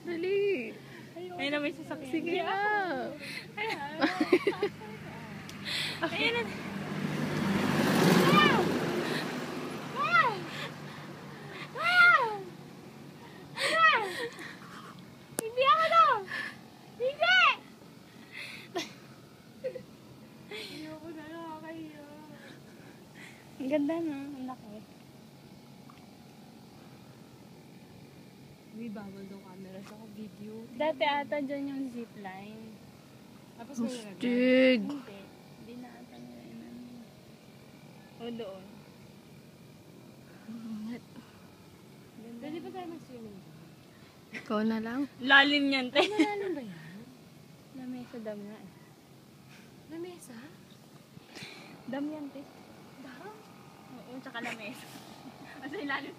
Dali. Ayun na may sasakyan. Sige na. Ayun na. Hindi ako na! Hindi! Ayoko na nakakahiya. Ang ganda no? Ang laki. May bawal daw camera sa video. Dati ata dyan yung zipline. Tapos may nilagay. Astig. Hindi na ata nila yun. O doon. Pwede ba tayo mag-swimming? Ikaw na lang. Lalim yan, te. Malalim ba yan? Lamesa dam nga eh. Lamesa? Dam yan, te. Dam? Oo, tsaka lamesa. Kasi lalim.